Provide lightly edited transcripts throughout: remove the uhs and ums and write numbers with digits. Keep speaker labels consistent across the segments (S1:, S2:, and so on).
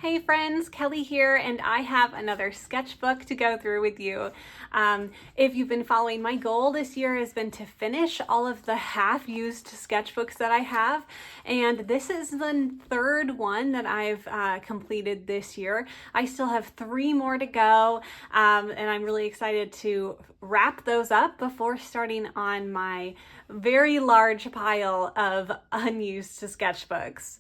S1: Hey friends, Kelly here, and I have another sketchbook to go through with you. If you've been following, my goal this year has been to finish all of the half-used sketchbooks that I have, and this is the third one that I've completed this year. I still have 3 more to go, and I'm really excited to wrap those up before starting on my very large pile of unused sketchbooks.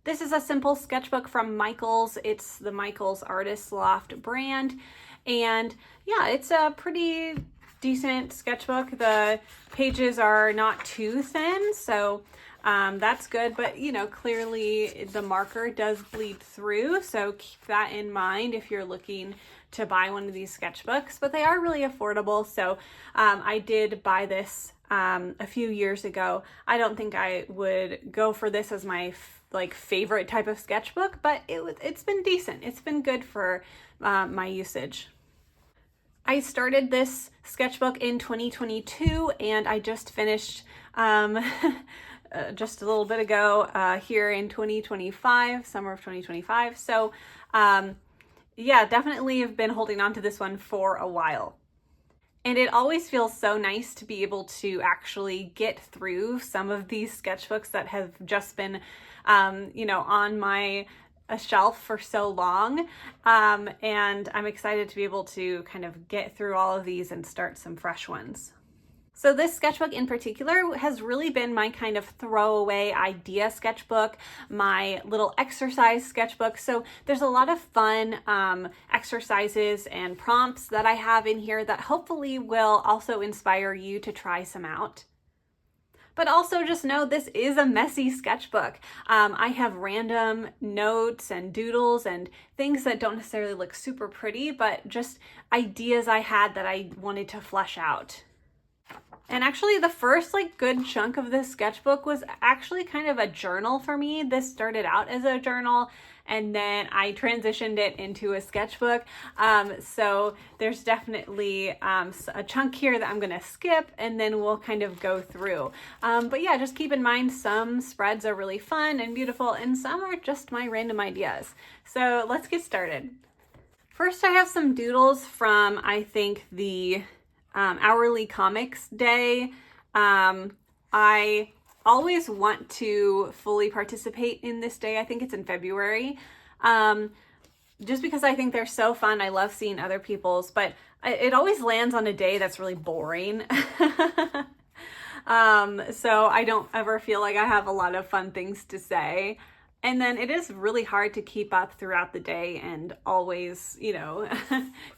S1: This is a simple sketchbook from Michaels. It's the Michaels Artist Loft brand. And yeah, it's a pretty decent sketchbook. The pages are not too thin, so that's good. But you know, clearly the marker does bleed through, so keep that in mind if you're looking to buy one of these sketchbooks. But they are really affordable, so I did buy this a few years ago. I don't think I would go for this as my favorite type of sketchbook, but it's been decent. It's been good for my usage. I started this sketchbook in 2022 and I just finished just a little bit ago here in 2025, summer of 2025. So yeah, definitely have been holding on to this one for a while. And it always feels so nice to be able to actually get through some of these sketchbooks that have just been, on my shelf for so long. And I'm excited to be able to kind of get through all of these and start some fresh ones. So this sketchbook in particular has really been my kind of throwaway idea sketchbook, my little exercise sketchbook. So there's a lot of fun exercises and prompts that I have in here that hopefully will also inspire you to try some out. But also just know this is a messy sketchbook. I have random notes and doodles and things that don't necessarily look super pretty, but just ideas I had that I wanted to flesh out. And actually the first good chunk of this sketchbook was actually kind of a journal for me. This started out as a journal and then I transitioned it into a sketchbook. So there's definitely a chunk here that I'm gonna skip and then we'll kind of go through. But yeah, just keep in mind some spreads are really fun and beautiful and some are just my random ideas. So let's get started. First I have some doodles from, I think, the hourly comics day. I always want to fully participate in this day. I think it's in February. Just because I think they're so fun. I love seeing other people's, but it always lands on a day that's really boring. So I don't ever feel like I have a lot of fun things to say. And then it is really hard to keep up throughout the day and always,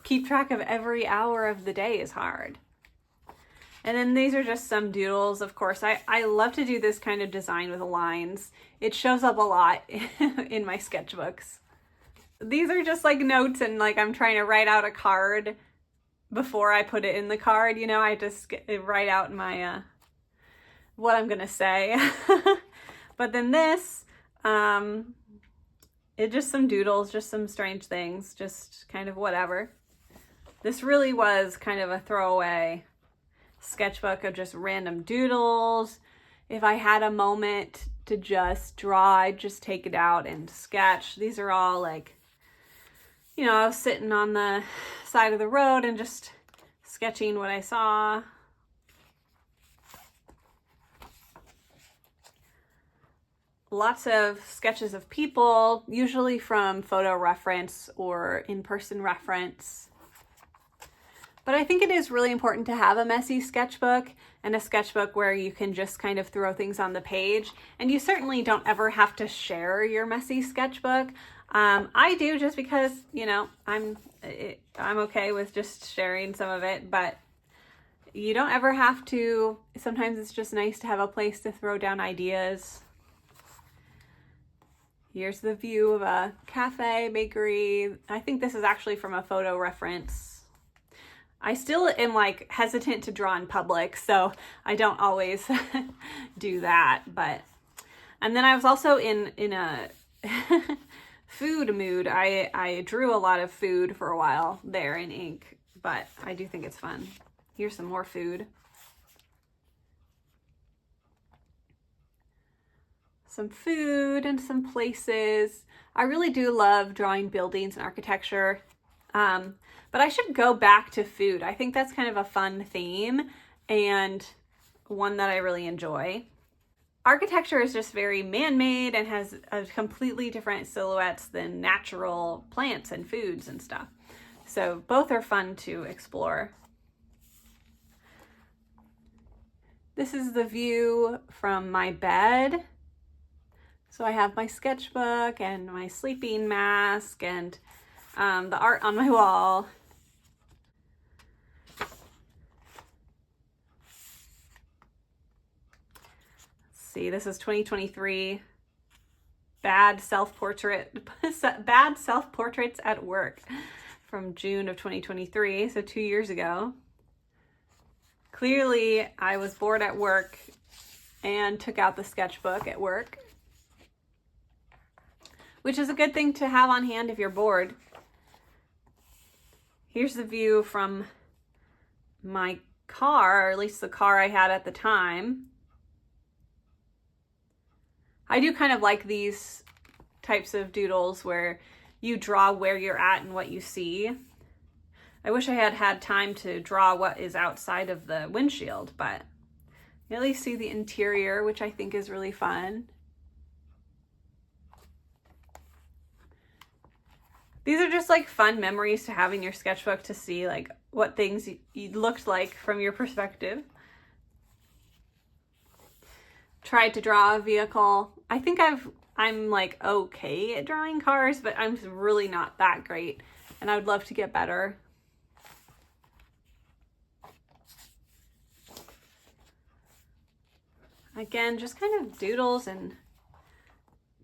S1: keep track of every hour of the day is hard. And then these are just some doodles. Of course, I love to do this kind of design with lines. It shows up a lot in my sketchbooks. These are just notes and I'm trying to write out a card before I put it in the card. I just write out my, what I'm gonna say. But then this, it's just some doodles, just some strange things, just kind of whatever. This really was kind of a throwaway sketchbook of just random doodles. If I had a moment to just draw, I'd just take it out and sketch. These are all I was sitting on the side of the road and just sketching what I saw. Lots of sketches of people, usually from photo reference or in-person reference. But I think it is really important to have a messy sketchbook and a sketchbook where you can just kind of throw things on the page. And you certainly don't ever have to share your messy sketchbook. I do just because, I'm okay with just sharing some of it, but you don't ever have to. Sometimes it's just nice to have a place to throw down ideas. Here's the view of a cafe, bakery. I think this is actually from a photo reference. I still am hesitant to draw in public, so I don't always do that. And then I was also in a food mood. I drew a lot of food for a while there in ink, but I do think it's fun. Here's some more food. some food and some places. I really do love drawing buildings and architecture, but I should go back to food. I think that's kind of a fun theme and one that I really enjoy. Architecture is just very man-made and has a completely different silhouettes than natural plants and foods and stuff. So both are fun to explore. This is the view from my bed. So I have my sketchbook and my sleeping mask and the art on my wall. See, this is 2023. Bad self-portraits at work from June of 2023, so 2 years ago. Clearly, I was bored at work and took out the sketchbook at work, which is a good thing to have on hand if you're bored. Here's the view from my car, or at least the car I had at the time. I do kind of like these types of doodles where you draw where you're at and what you see. I wish I had had time to draw what is outside of the windshield, but you at least see the interior, which I think is really fun. These are just like fun memories to have in your sketchbook, to see like what things you looked like from your perspective. Tried to draw a vehicle. I think I'm like okay at drawing cars, but I'm really not that great, and I would love to get better. Again, just kind of doodles and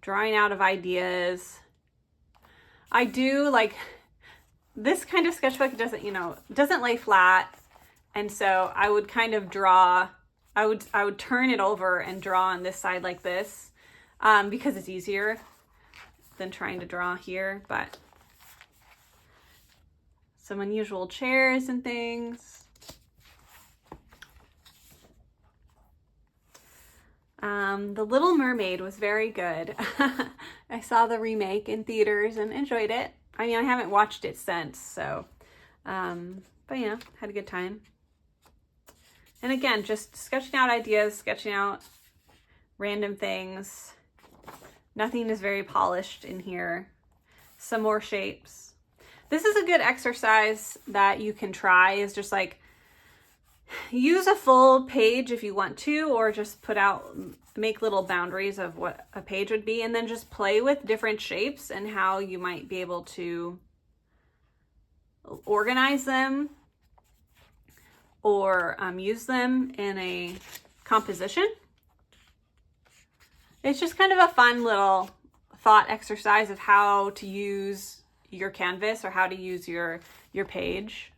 S1: drawing out of ideas. I do like this kind of sketchbook doesn't lay flat, and so I would kind of draw. I would turn it over and draw on this side like this, because it's easier than trying to draw here. But some unusual chairs and things. The Little Mermaid was very good. I saw the remake in theaters and enjoyed it. I mean, I haven't watched it since, so, but yeah, had a good time. And again, just sketching out ideas, sketching out random things. Nothing is very polished in here. Some more shapes. This is a good exercise that you can try, is just like use a full page if you want to, or just make little boundaries of what a page would be, and then just play with different shapes and how you might be able to organize them or use them in a composition. It's just kind of a fun little thought exercise of how to use your canvas or how to use your page.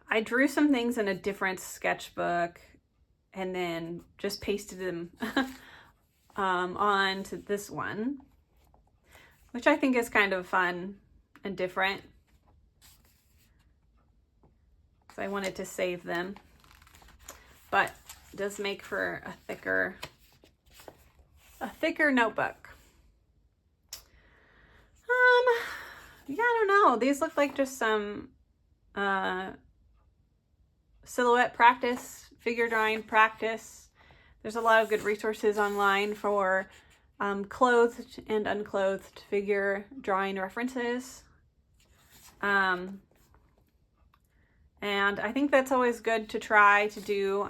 S1: I drew some things in a different sketchbook and then just pasted them onto this one, which I think is kind of fun and different. So I wanted to save them, but it does make for a thicker notebook. Yeah, I don't know. These look like just some silhouette practice, figure drawing practice. There's a lot of good resources online for clothed and unclothed figure drawing references. And I think that's always good to try to do.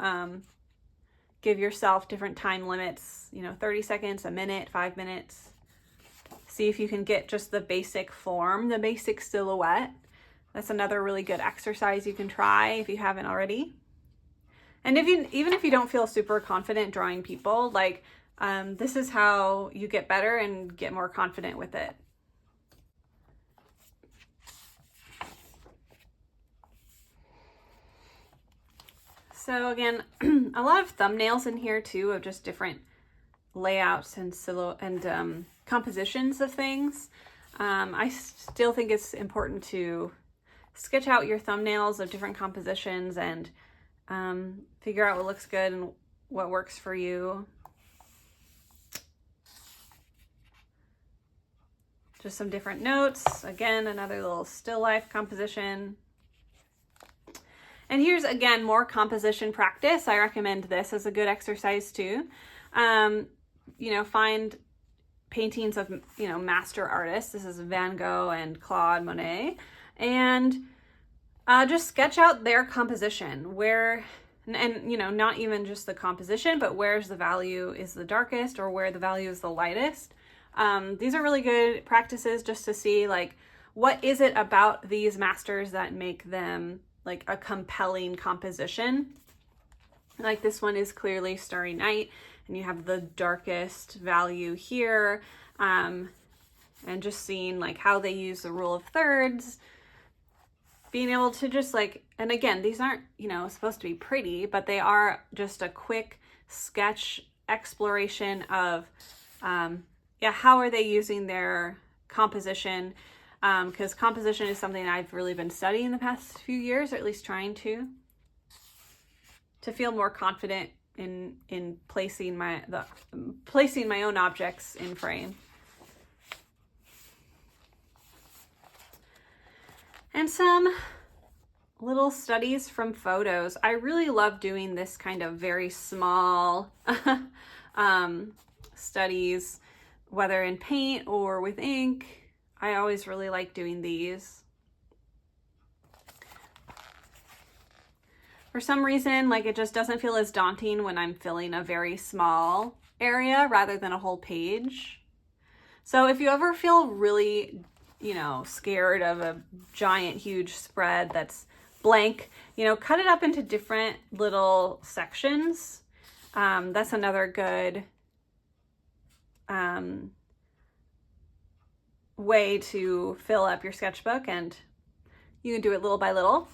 S1: Give yourself different time limits, 30 seconds, a minute, 5 minutes. See if you can get just the basic form, the basic silhouette. That's another really good exercise you can try if you haven't already. And even if you don't feel super confident drawing people, like this is how you get better and get more confident with it. So again, a lot of thumbnails in here too, of just different layouts and compositions of things. I still think it's important to sketch out your thumbnails of different compositions and figure out what looks good and what works for you. Just some different notes. Again, another little still life composition. And here's, again, more composition practice. I recommend this as a good exercise too. You know, find paintings of, you know, master artists. This is Van Gogh and Claude Monet. And just sketch out their composition, where, and you know, not even just the composition, but where's the value is the darkest or where the value is the lightest. These are really good practices just to see, like, what is it about these masters that make them like a compelling composition. Like this one is clearly Starry Night, and you have the darkest value here. And just seeing like how they use the rule of thirds, being able to just like, and again, these aren't, you know, supposed to be pretty, but they are just a quick sketch exploration of, yeah, how are they using their composition? Because composition is something I've really been studying the past few years, or at least trying to feel more confident in placing my own objects in frame. And some little studies from photos. I really love doing this kind of very small studies, whether in paint or with ink. I always really like doing these. For some reason, like, it just doesn't feel as daunting when I'm filling a very small area rather than a whole page. So if you ever feel really, you know, scared of a giant, huge spread that's blank, you know, cut it up into different little sections. That's another good way to fill up your sketchbook, and you can do it little by little.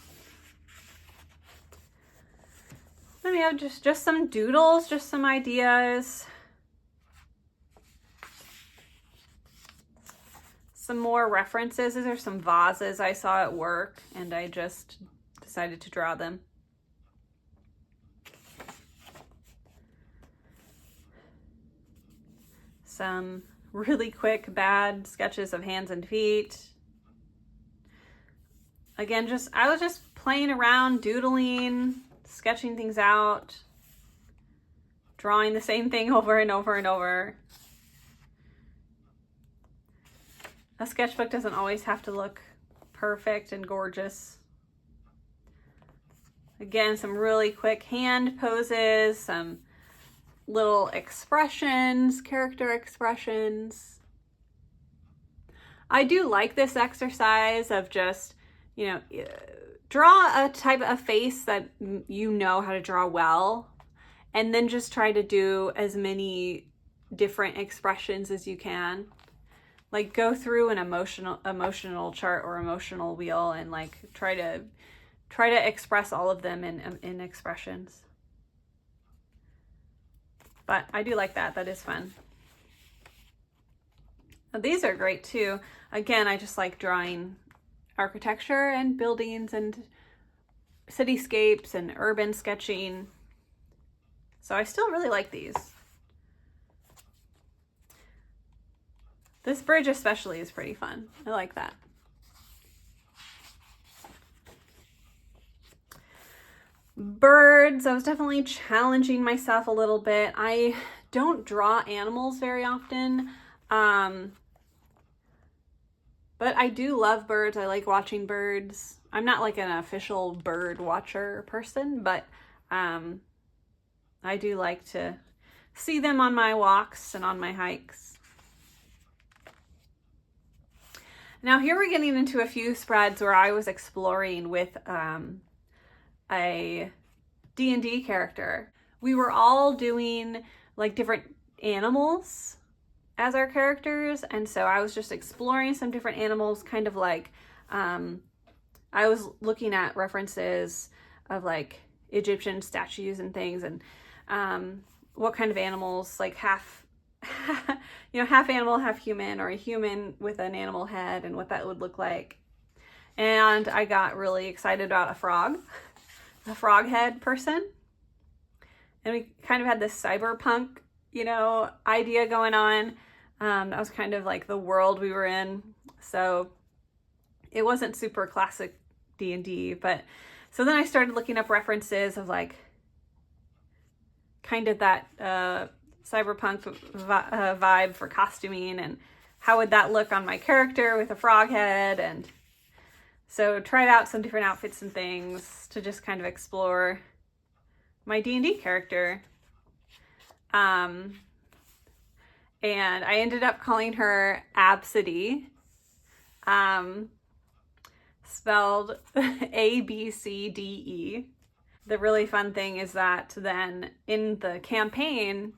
S1: Then we have just some doodles, just some ideas. Some more references. These are some vases I saw at work, and I just decided to draw them. Some really quick, bad sketches of hands and feet. Again, I was just playing around, doodling, sketching things out, drawing the same thing over and over and over. A sketchbook doesn't always have to look perfect and gorgeous. Again, some really quick hand poses, some little expressions, character expressions. I do like this exercise of just, you know, draw a type of face that you know how to draw well, and then just try to do as many different expressions as you can. Like, go through an emotional chart or emotional wheel and like try to express all of them in expressions. But I do like that. That is fun. Now, these are great too. Again, I just like drawing architecture and buildings and cityscapes and urban sketching. So I still really like these. This bridge especially is pretty fun. I like that. Birds, I was definitely challenging myself a little bit. I don't draw animals very often, but I do love birds. I like watching birds. I'm not like an official bird watcher person, but I do like to see them on my walks and on my hikes. Now here we're getting into a few spreads where I was exploring with a D&D character. We were all doing like different animals as our characters, and so I was just exploring some different animals, kind of like I was looking at references of like Egyptian statues and things, and what kind of animals, like half animal, half human, or a human with an animal head, and what that would look like. And I got really excited about a frog head person. And we kind of had this cyberpunk, you know, idea going on. That was kind of like the world we were in. So it wasn't super classic D&D, but so then I started looking up references of like kind of that cyberpunk vibe for costuming, and how would that look on my character with a frog head. And so tried out some different outfits and things to just kind of explore my D&D character. And I ended up calling her Absidy, spelled ABCDE. The really fun thing is that then in the campaign,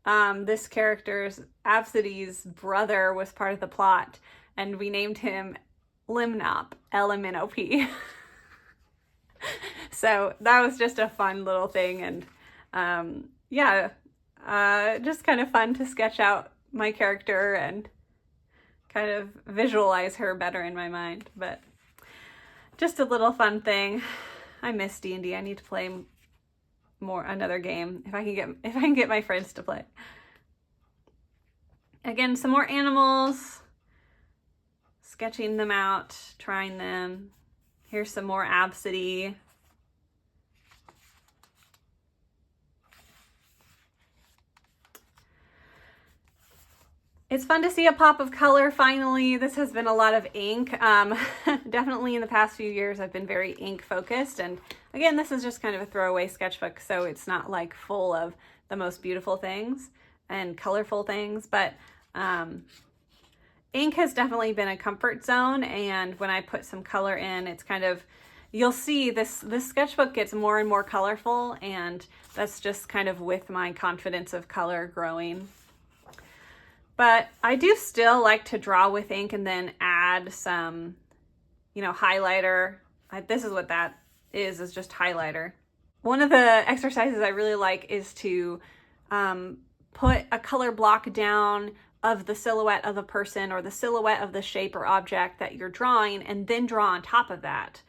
S1: this character's, Absidy's brother, was part of the plot, and we named him Limnop, LMNOP. So that was just a fun little thing, and just kind of fun to sketch out my character and kind of visualize her better in my mind. But just a little fun thing. I miss D&D. I need to play another game if I can get my friends to play. Again, some more animals, sketching them out, trying them. Here's some more Absidy. It's fun to see a pop of color finally. This has been a lot of ink. Definitely in the past few years I've been very ink focused, and again, this is just kind of a throwaway sketchbook, so it's not like full of the most beautiful things and colorful things, but ink has definitely been a comfort zone, and when I put some color in, it's kind of, you'll see this sketchbook gets more and more colorful, and that's just kind of with my confidence of color growing. But I do still like to draw with ink and then add some, you know, highlighter. This is what that is just highlighter. One of the exercises I really like is to put a color block down of the silhouette of a person or the silhouette of the shape or object that you're drawing, and then draw on top of that.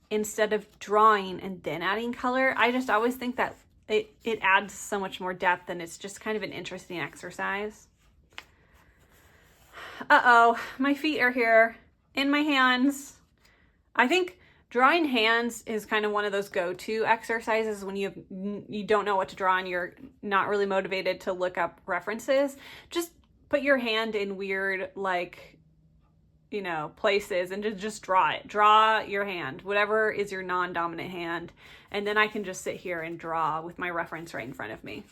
S1: Instead of drawing and then adding color, I just always think that it adds so much more depth, and it's just kind of an interesting exercise. Uh-oh, my feet are here in my hands. I think drawing hands is kind of one of those go-to exercises when you don't know what to draw and you're not really motivated to look up references. Just put your hand in weird, like, you know, places and just draw it. Draw your hand, whatever is your non-dominant hand. And then I can just sit here and draw with my reference right in front of me.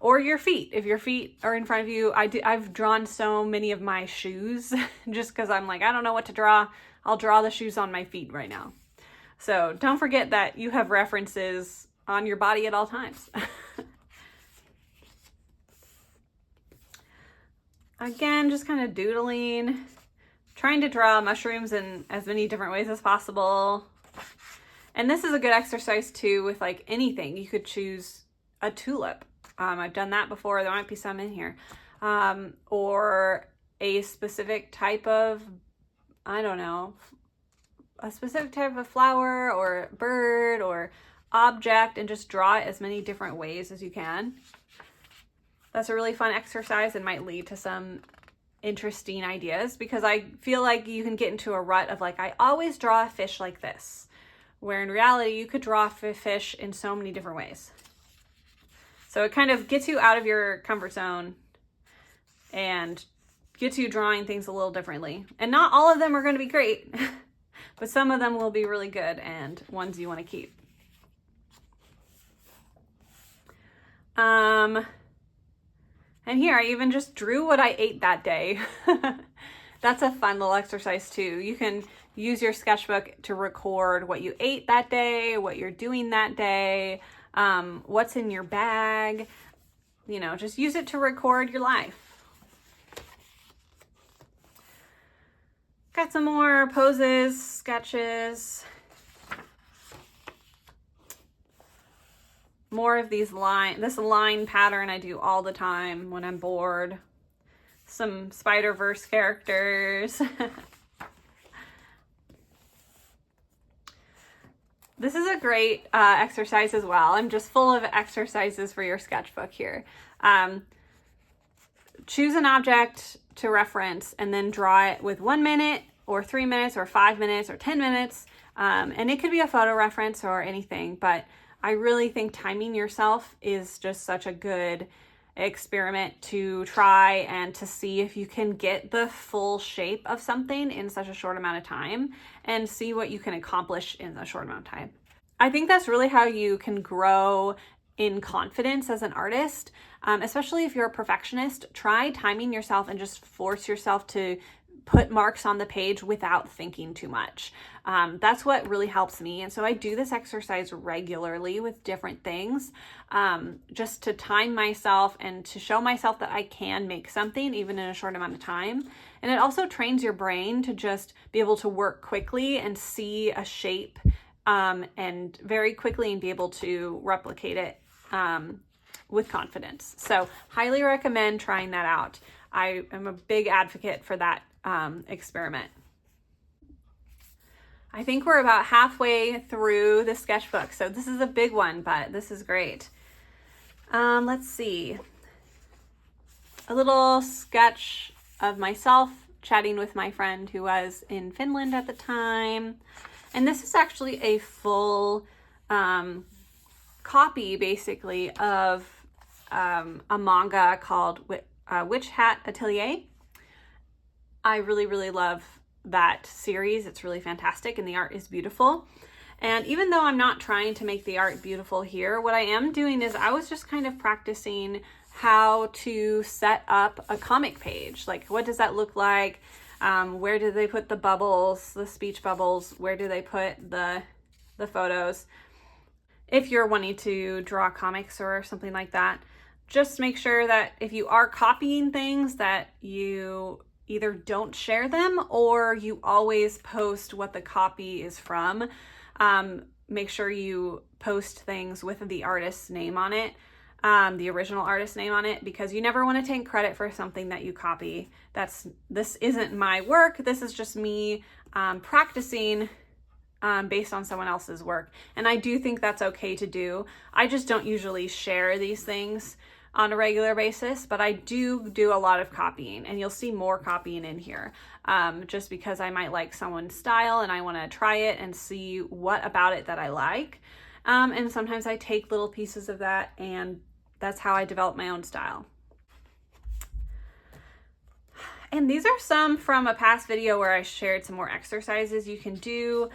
S1: Or your feet. If your feet are in front of you, I've drawn so many of my shoes just because I'm like, I don't know what to draw. I'll draw the shoes on my feet right now. So don't forget that you have references on your body at all times. Again, just kind of doodling, trying to draw mushrooms in as many different ways as possible. And this is a good exercise too with like anything. You could choose a tulip. I've done that before. There might be some in here. Or a specific type of, I don't know, a specific type of flower or bird or object, and just draw it as many different ways as you can. That's a really fun exercise and might lead to some interesting ideas, because I feel like you can get into a rut of like, I always draw a fish like this, where in reality you could draw a fish in so many different ways. So it kind of gets you out of your comfort zone and gets you drawing things a little differently. And not all of them are going to be great, but some of them will be really good and ones you want to keep. And here I even just drew what I ate that day. That's a fun little exercise too. You can use your sketchbook to record what you ate that day, what you're doing that day, what's in your bag, you know, just use it to record your life. Got some more poses, sketches, more of this line pattern I do all the time when I'm bored. Some Spider-Verse characters. This is a great exercise as well. I'm just full of exercises for your sketchbook here. Choose an object to reference and then draw it with 1 minute or 3 minutes or 5 minutes or 10 minutes. And it could be a photo reference or anything, but I really think timing yourself is just such a good experiment to try and to see if you can get the full shape of something in such a short amount of time and see what you can accomplish in a short amount of time. I think that's really how you can grow in confidence as an artist, especially if you're a perfectionist. Try timing yourself and just force yourself to put marks on the page without thinking too much. That's what really helps me. And so I do this exercise regularly with different things, just to time myself and to show myself that I can make something even in a short amount of time. And it also trains your brain to just be able to work quickly and see a shape and very quickly and be able to replicate it with confidence. So highly recommend trying that out. I am a big advocate for that experiment. I think we're about halfway through the sketchbook, so this is a big one, but this is great. Let's see. A little sketch of myself chatting with my friend who was in Finland at the time. And this is actually a full copy, basically, of a manga called Witch Hat Atelier. I really, really love that series. It's really fantastic and the art is beautiful. And even though I'm not trying to make the art beautiful here, what I am doing is I was just kind of practicing how to set up a comic page. Like, what does that look like? Where do they put the bubbles, the speech bubbles? Where do they put the photos? If you're wanting to draw comics or something like that, just make sure that if you are copying things that you either don't share them or you always post what the copy is from. Make sure you post things with the artist's name on it, the original artist's name on it, because you never want to take credit for something that you copy. This isn't my work. This is just me practicing based on someone else's work. And I do think that's okay to do. I just don't usually share these things on a regular basis, but I do a lot of copying, and you'll see more copying in here, just because I might like someone's style and I want to try it and see what about it that I like. And sometimes I take little pieces of that, and that's how I develop my own style. And these are some from a past video where I shared some more exercises you can do.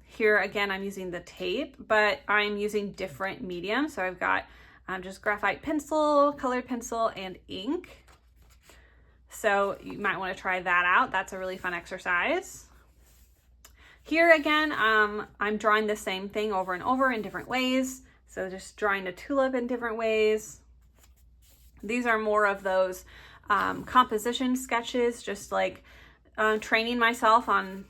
S1: Here again, I'm using the tape, but I'm using different mediums. So I've got just graphite pencil, colored pencil, and ink. So you might want to try that out. That's a really fun exercise. Here again, I'm drawing the same thing over and over in different ways. So just drawing a tulip in different ways. These are more of those composition sketches, just like training myself on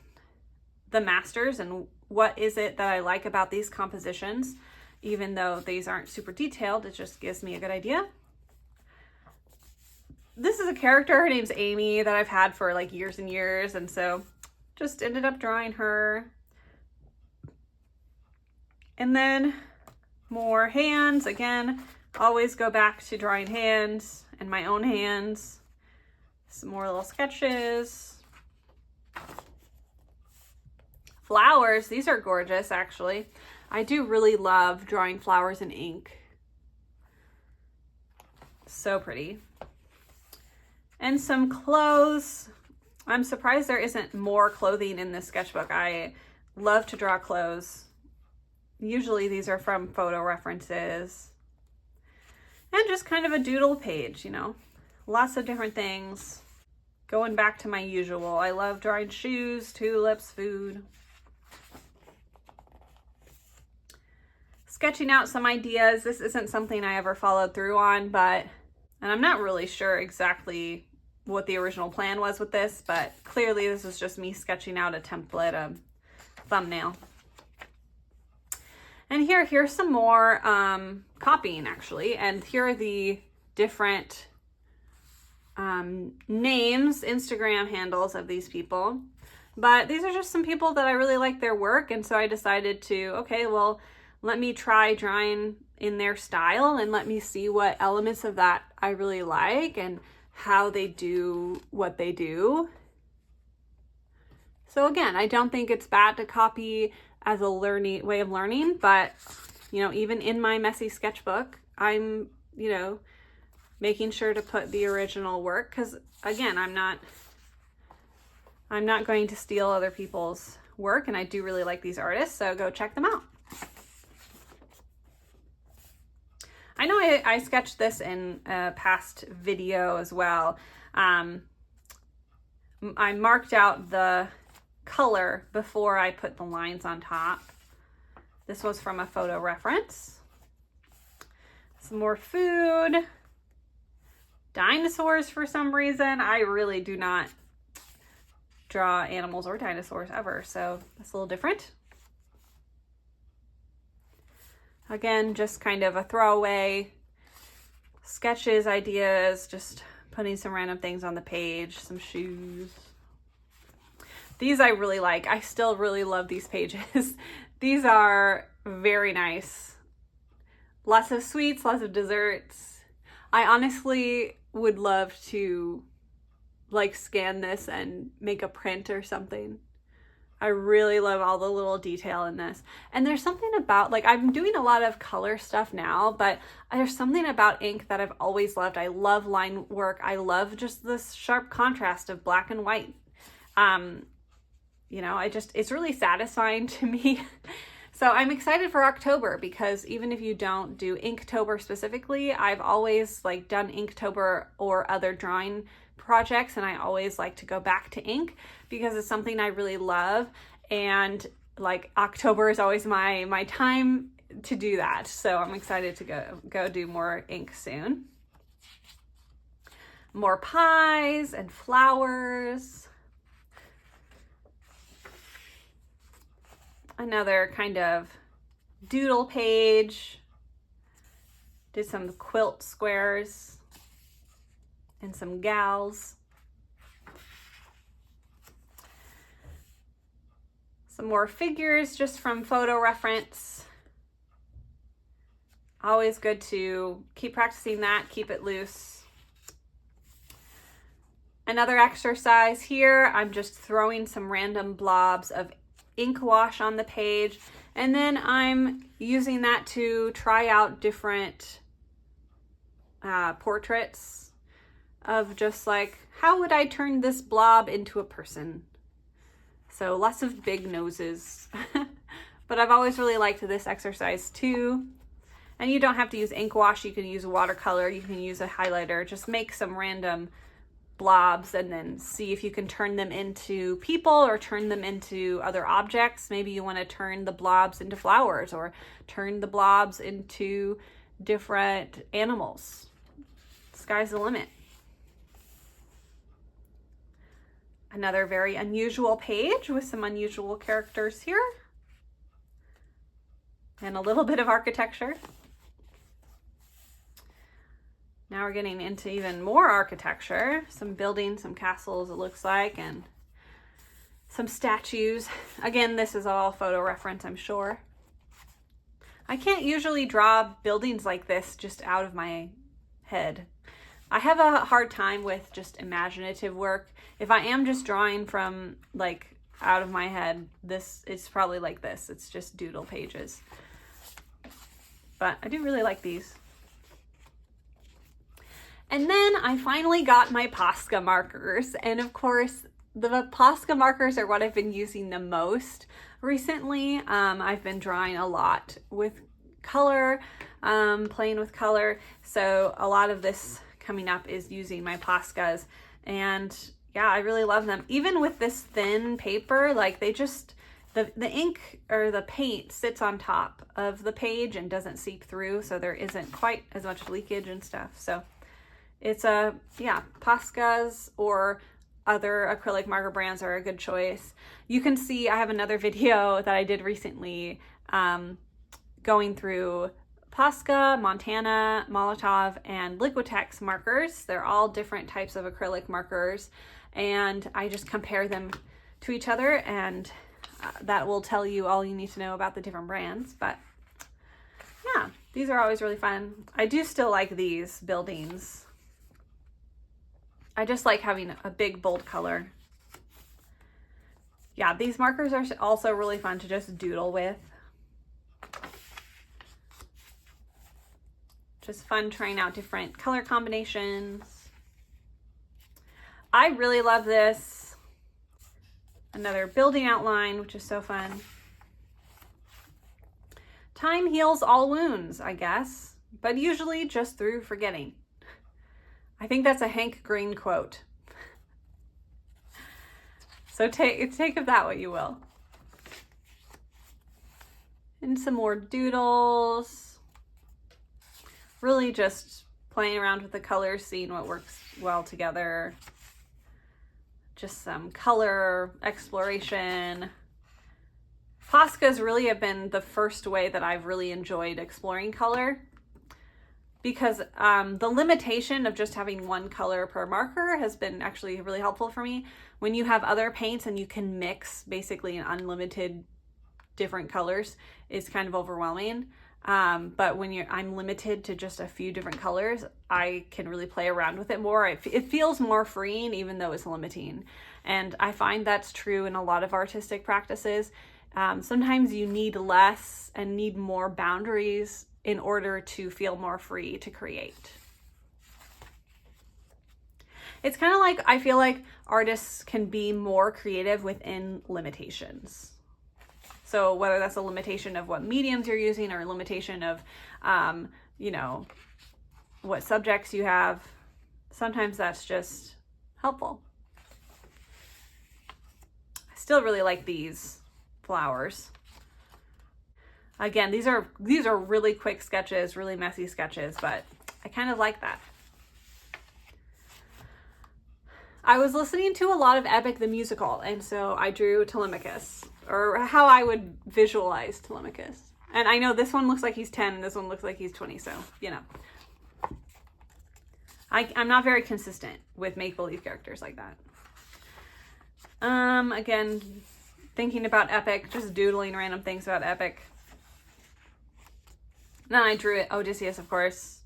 S1: the masters and what is it that I like about these compositions. Even though these aren't super detailed, it just gives me a good idea. This is a character, her name's Amy, that I've had for like years and years, and so just ended up drawing her. And then more hands. Again, always go back to drawing hands and my own hands. Some more little sketches. Flowers, these are gorgeous actually. I do really love drawing flowers in ink. So pretty. And some clothes. I'm surprised there isn't more clothing in this sketchbook. I love to draw clothes. Usually these are from photo references. And just kind of a doodle page, you know. Lots of different things. Going back to my usual. I love drawing shoes, tulips, food. Sketching out some ideas. This isn't something I ever followed through on, and I'm not really sure exactly what the original plan was with this, but clearly this is just me sketching out a template, a thumbnail. And here's some more copying actually, and here are the different names, Instagram handles of these people. But these are just some people that I really like their work, and so I decided to, okay, well, let me try drawing in their style and let me see what elements of that I really like and how they do what they do. So again, I don't think it's bad to copy as a way of learning, but you know, even in my messy sketchbook, I'm, you know, making sure to put the original work, because again, I'm not going to steal other people's work, and I do really like these artists, so go check them out. I know I sketched this in a past video as well. I marked out the color before I put the lines on top. This was from a photo reference. Some more food. Dinosaurs for some reason. I really do not draw animals or dinosaurs ever, so that's a little different. Again, just kind of a throwaway sketches, ideas, just putting some random things on the page, some shoes. These I really like. I still really love these pages. These are very nice. Lots of sweets, lots of desserts. I honestly would love to like scan this and make a print or something. I really love all the little detail in this. And there's something about, like, I'm doing a lot of color stuff now, but there's something about ink that I've always loved. I love line work. I love just this sharp contrast of black and white. You know, it's really satisfying to me. So I'm excited for October, because even if you don't do Inktober specifically, I've always like done Inktober or other drawing projects, and I always like to go back to ink because it's something I really love, and like October is always my time to do that. So I'm excited to go do more ink soon. More pies and flowers. Another kind of doodle page. Did some quilt squares and some gals. Some more figures just from photo reference. Always good to keep practicing that, keep it loose. Another exercise here, I'm just throwing some random blobs of ink wash on the page, and then I'm using that to try out different portraits of just like, how would I turn this blob into a person? So lots of big noses. But I've always really liked this exercise too. And you don't have to use ink wash, you can use watercolor, you can use a highlighter, just make some random blobs and then see if you can turn them into people or turn them into other objects. Maybe you want to turn the blobs into flowers or turn the blobs into different animals. Sky's the limit. Another very unusual page with some unusual characters here. And a little bit of architecture. Now we're getting into even more architecture. Some buildings, some castles it looks like, and some statues. Again, this is all photo reference, I'm sure. I can't usually draw buildings like this just out of my head. I have a hard time with just imaginative work. If I am just drawing from like out of my head, it's probably like this. It's just doodle pages. But I do really like these. And then I finally got my Posca markers. And of course, the Posca markers are what I've been using the most recently. I've been drawing a lot with color, playing with color. So a lot of this coming up is using my Poscas. And yeah, I really love them. Even with this thin paper, like they just, the ink or the paint sits on top of the page and doesn't seep through. So there isn't quite as much leakage and stuff. So it's Poscas or other acrylic marker brands are a good choice. You can see I have another video that I did recently going through Posca, Montana, Molotov, and Liquitex markers. They're all different types of acrylic markers, and I just compare them to each other, and that will tell you all you need to know about the different brands. But yeah, these are always really fun. I do still like these buildings. I just like having a big bold color. Yeah, these markers are also really fun to just doodle with. Just fun trying out different color combinations. I really love this. Another building outline, which is so fun. Time heals all wounds, I guess, but usually just through forgetting. I think that's a Hank Green quote. So take of that what you will. And some more doodles. Really just playing around with the colors, seeing what works well together. Just some color exploration. Poscas really have been the first way that I've really enjoyed exploring color, because the limitation of just having one color per marker has been actually really helpful for me. When you have other paints and you can mix basically an unlimited different colors, it's kind of overwhelming. But when I'm limited to just a few different colors, I can really play around with it more. It feels more freeing, even though it's limiting. And I find that's true in a lot of artistic practices. Sometimes you need less and need more boundaries in order to feel more free to create. It's kind of like, I feel like artists can be more creative within limitations. So whether that's a limitation of what mediums you're using, or a limitation of, you know, what subjects you have, sometimes that's just helpful. I still really like these flowers. Again, these are really quick sketches, really messy sketches, but I kind of like that. I was listening to a lot of Epic the Musical, and so I drew Telemachus, or how I would visualize Telemachus. And I know this one looks like he's 10, and this one looks like he's 20, so, you know. I'm not very consistent with make-believe characters like that. Again, thinking about Epic, just doodling random things about Epic. Then I drew Odysseus, of course,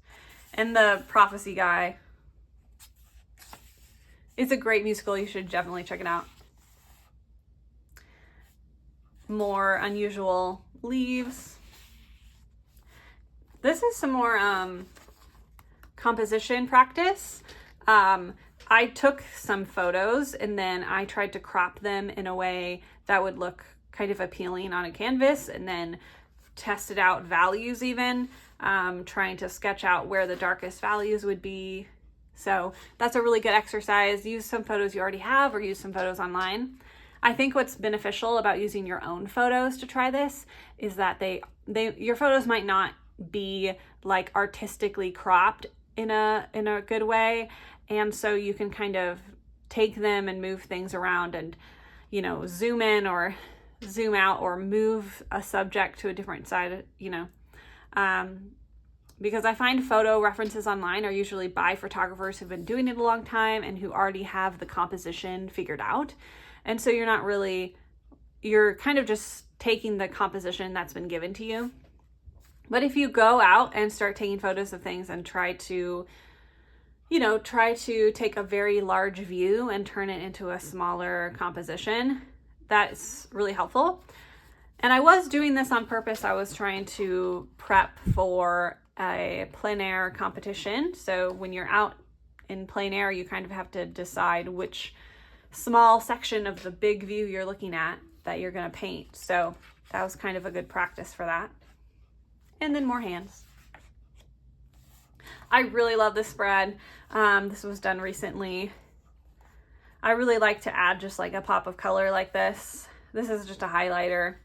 S1: and the prophecy guy. It's a great musical. You should definitely check it out. More unusual leaves. This is some more composition practice. I took some photos and then I tried to crop them in a way that would look kind of appealing on a canvas, and then tested out values even, trying to sketch out where the darkest values would be. So that's a really good exercise. Use some photos you already have, or use some photos online. I think what's beneficial about using your own photos to try this is that your photos might not be like artistically cropped in a good way, and so you can kind of take them and move things around, and, you know, zoom in or zoom out, or move a subject to a different side, you know. Because I find photo references online are usually by photographers who've been doing it a long time and who already have the composition figured out. And so you're kind of just taking the composition that's been given to you. But if you go out and start taking photos of things and try to take a very large view and turn it into a smaller composition, that's really helpful. And I was doing this on purpose. I was trying to prep for a plein air competition. So when you're out in plein air, you kind of have to decide which small section of the big view you're looking at that you're going to paint. So that was kind of a good practice for that. And then more hands. I really love this spread. This was done recently. I really like to add just like a pop of color like this. This is just a highlighter.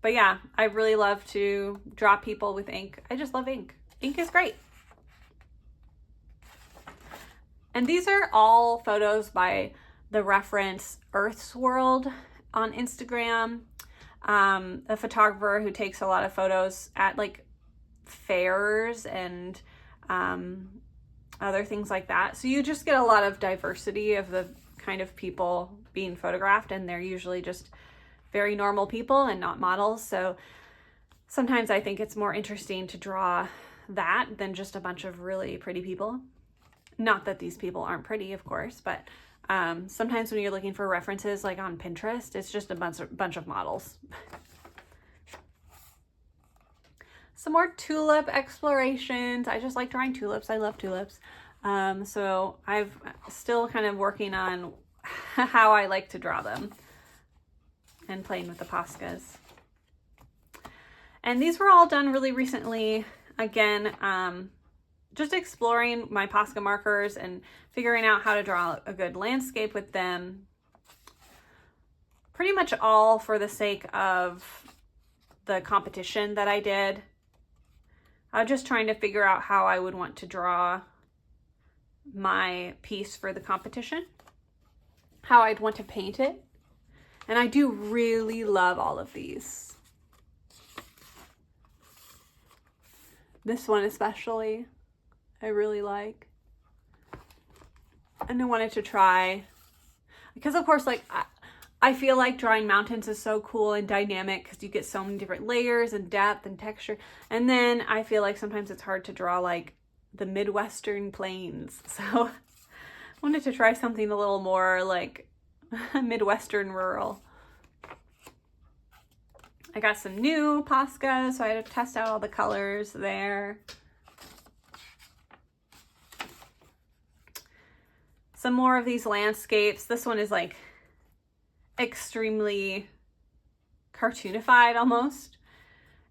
S1: But yeah, I really love to draw people with ink. I just love ink. Ink is great. And these are all photos by the reference Earth's World on Instagram. A photographer who takes a lot of photos at like fairs and other things like that. So you just get a lot of diversity of the kind of people being photographed, and they're usually just very normal people and not models. So sometimes I think it's more interesting to draw that than just a bunch of really pretty people. Not that these people aren't pretty, of course, but sometimes when you're looking for references like on Pinterest, it's just a bunch of models. Some more tulip explorations. I just like drawing tulips. I love tulips. So I've still kind of working on how I like to draw them and playing with the Poscas. And these were all done really recently. Again, just exploring my Posca markers and figuring out how to draw a good landscape with them. Pretty much all for the sake of the competition that I did. I was just trying to figure out how I would want to draw my piece for the competition, how I'd want to paint it. And I do really love all of these. This one especially, I really like. And I wanted to try, because of course, like, I feel like drawing mountains is so cool and dynamic because you get so many different layers and depth and texture. And then I feel like sometimes it's hard to draw like the Midwestern plains. So I wanted to try something a little more like Midwestern rural. I got some new Posca, so I had to test out all the colors there. Some more of these landscapes. This one is like extremely cartoonified almost.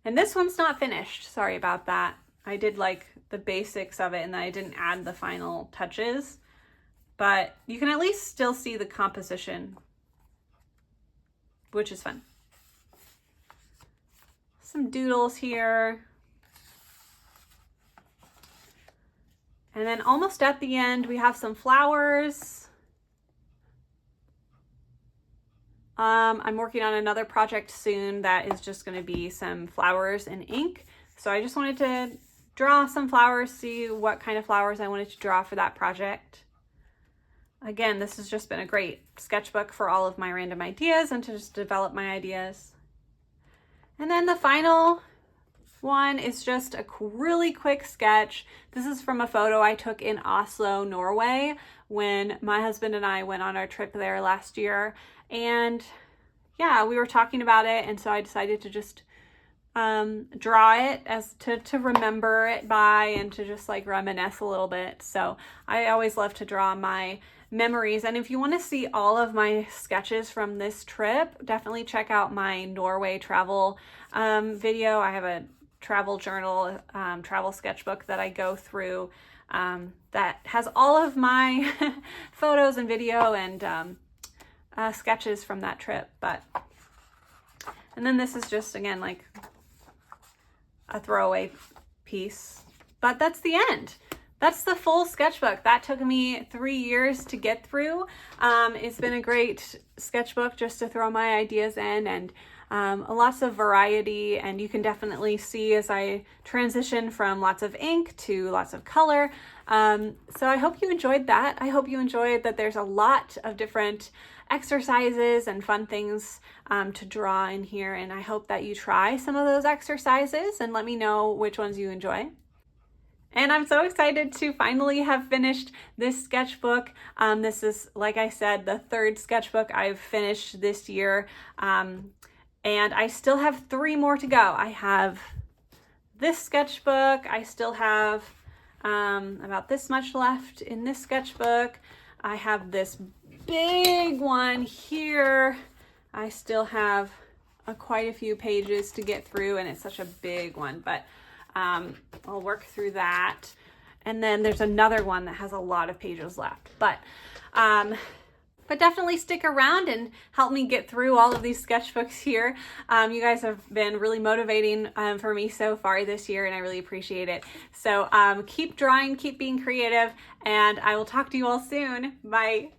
S1: And this one's not finished. Sorry about that. I did like the basics of it and then I didn't add the final touches. But you can at least still see the composition, which is fun. Some doodles here. And then almost at the end, we have some flowers. I'm working on another project soon that is just going to be some flowers and ink. So I just wanted to draw some flowers, see what kind of flowers I wanted to draw for that project. Again, this has just been a great sketchbook for all of my random ideas and to just develop my ideas. And then the final one is just a really quick sketch. This is from a photo I took in Oslo, Norway, when my husband and I went on our trip there last year. And yeah, we were talking about it, and so I decided to just draw it as to remember it by and to just like reminisce a little bit. So I always love to draw my memories. And if you want to see all of my sketches from this trip, definitely check out my Norway travel video. I have a travel journal, travel sketchbook that I go through that has all of my photos and video and sketches from that trip. And then this is just, again, like a throwaway piece, but that's the end. That's the full sketchbook. That took me 3 years to get through. It's been a great sketchbook just to throw my ideas in, and lots of variety, and you can definitely see as I transition from lots of ink to lots of color. So I hope you enjoyed that. I hope you enjoyed that there's a lot of different exercises and fun things to draw in here, and I hope that you try some of those exercises and let me know which ones you enjoy. And I'm so excited to finally have finished this sketchbook. This is, like I said, the third sketchbook I've finished this year. And I still have 3 more to go. I have this sketchbook. I still have about this much left in this sketchbook. I have this big one here. I still have quite a few pages to get through, and it's such a big one, but I'll work through that. And then there's another one that has a lot of pages left, but definitely stick around and help me get through all of these sketchbooks here. You guys have been really motivating for me so far this year, and I really appreciate it. So keep drawing, keep being creative, and I will talk to you all soon. Bye.